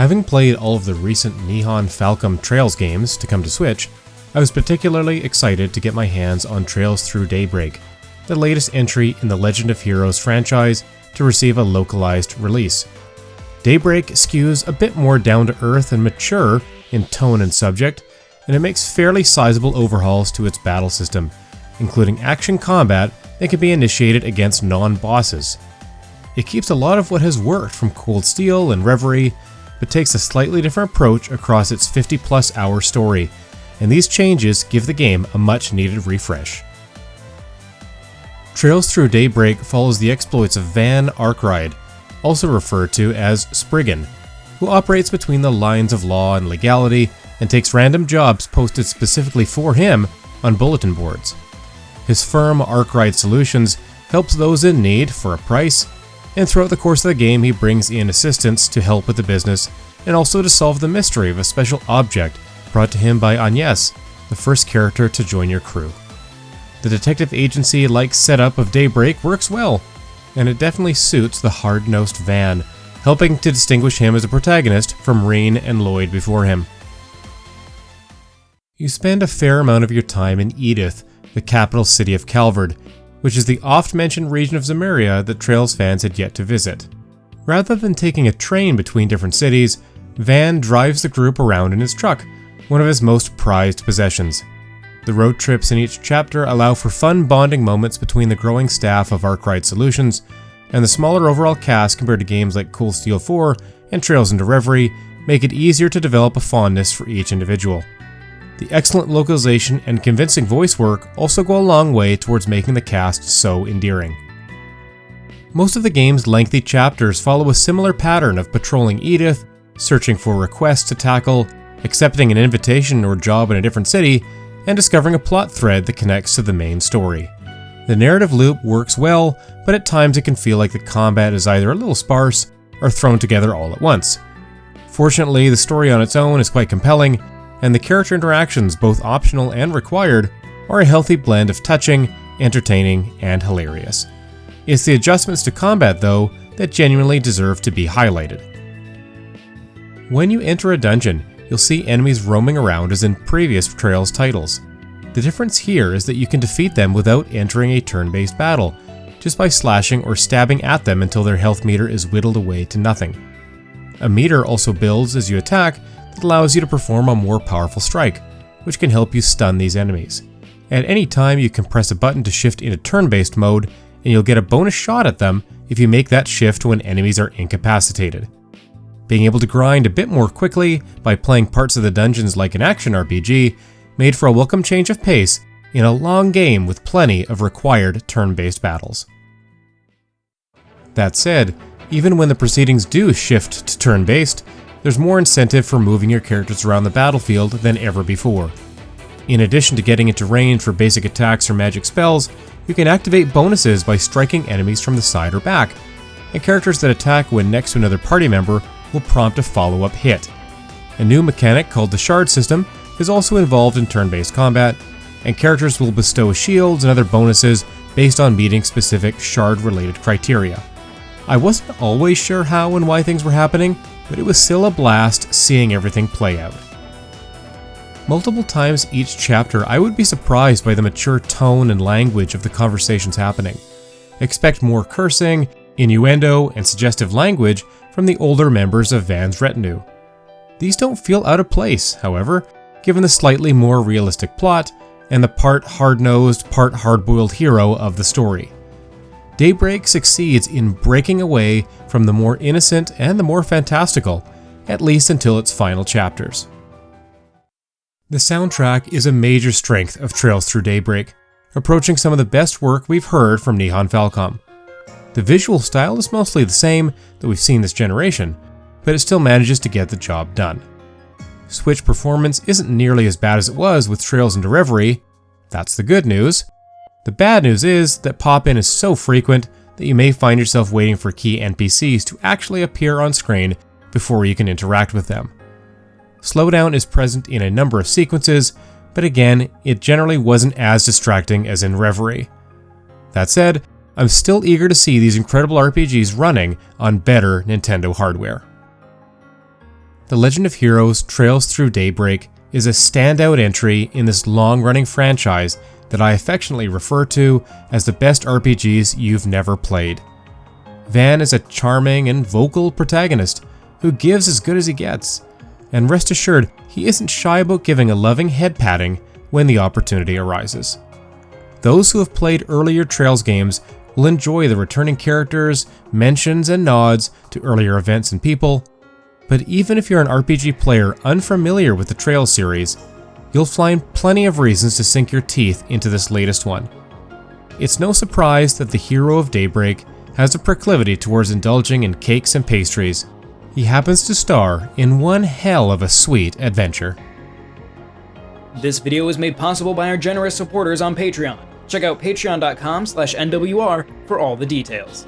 Having played all of the recent Nihon Falcom Trails games to come to Switch, I was particularly excited to get my hands on Trails Through Daybreak, the latest entry in the Legend of Heroes franchise to receive a localized release. Daybreak skews a bit more down-to-earth and mature in tone and subject, and it makes fairly sizable overhauls to its battle system, including action combat that can be initiated against non-bosses. It keeps a lot of what has worked from Cold Steel and Reverie, but takes a slightly different approach across its 50-plus hour story, and these changes give the game a much-needed refresh. Trails Through Daybreak follows the exploits of Van Arkwright, also referred to as Spriggan, who operates between the lines of law and legality and takes random jobs posted specifically for him on bulletin boards. His firm, Arkwright Solutions, helps those in need for a price, and throughout the course of the game he brings in assistants to help with the business and also to solve the mystery of a special object brought to him by Agnes, the first character to join your crew. The detective agency-like setup of Daybreak works well, and it definitely suits the hard-nosed Van, helping to distinguish him as a protagonist from Reen and Lloyd before him. You spend a fair amount of your time in Edith, the capital city of Calvard, which is the oft-mentioned region of Zemuria that Trails fans had yet to visit. Rather than taking a train between different cities, Van drives the group around in his truck, one of his most prized possessions. The road trips in each chapter allow for fun bonding moments between the growing staff of Arkwright Solutions, and the smaller overall cast compared to games like Cold Steel 4 and Trails into Reverie make it easier to develop a fondness for each individual. The excellent localization and convincing voice work also go a long way towards making the cast so endearing. Most of the game's lengthy chapters follow a similar pattern of patrolling Edith, searching for requests to tackle, accepting an invitation or job in a different city, and discovering a plot thread that connects to the main story. The narrative loop works well, but at times it can feel like the combat is either a little sparse or thrown together all at once. Fortunately, the story on its own is quite compelling, and the character interactions, both optional and required, are a healthy blend of touching, entertaining, and hilarious. It's the adjustments to combat, though, that genuinely deserve to be highlighted. When you enter a dungeon, you'll see enemies roaming around as in previous Trails titles. The difference here is that you can defeat them without entering a turn-based battle, just by slashing or stabbing at them until their health meter is whittled away to nothing. A meter also builds as you attack that allows you to perform a more powerful strike, which can help you stun these enemies. At any time you can press a button to shift into turn-based mode, and you'll get a bonus shot at them if you make that shift when enemies are incapacitated. Being able to grind a bit more quickly by playing parts of the dungeons like an action RPG made for a welcome change of pace in a long game with plenty of required turn-based battles. That said, even when the proceedings do shift to turn-based, there's more incentive for moving your characters around the battlefield than ever before. In addition to getting into range for basic attacks or magic spells, you can activate bonuses by striking enemies from the side or back, and characters that attack when next to another party member will prompt a follow-up hit. A new mechanic called the Shard system is also involved in turn-based combat, and characters will bestow shields and other bonuses based on meeting specific Shard-related criteria. I wasn't always sure how and why things were happening, but it was still a blast seeing everything play out. Multiple times each chapter, I would be surprised by the mature tone and language of the conversations happening. Expect more cursing, innuendo, and suggestive language from the older members of Van's retinue. These don't feel out of place, however, given the slightly more realistic plot and the part hard-nosed, part hard-boiled hero of the story. Daybreak succeeds in breaking away from the more innocent and the more fantastical, at least until its final chapters. The soundtrack is a major strength of Trails Through Daybreak, approaching some of the best work we've heard from Nihon Falcom. The visual style is mostly the same that we've seen this generation, but it still manages to get the job done. Switch performance isn't nearly as bad as it was with Trails into Reverie. That's the good news. The bad news is that pop-in is so frequent that you may find yourself waiting for key NPCs to actually appear on screen before you can interact with them. Slowdown is present in a number of sequences, but again, it generally wasn't as distracting as in Reverie. That said, I'm still eager to see these incredible RPGs running on better Nintendo hardware. The Legend of Heroes Trails Through Daybreak is a standout entry in this long-running franchise that I affectionately refer to as the best RPGs you've never played. Van is a charming and vocal protagonist who gives as good as he gets, and rest assured, he isn't shy about giving a loving head patting when the opportunity arises. Those who have played earlier Trails games will enjoy the returning characters, mentions, and nods to earlier events and people, but even if you're an RPG player unfamiliar with the Trails series, you'll find plenty of reasons to sink your teeth into this latest one. It's no surprise that the hero of Daybreak has a proclivity towards indulging in cakes and pastries. He happens to star in one hell of a sweet adventure. This video was made possible by our generous supporters on Patreon. Check out patreon.com/NWR for all the details.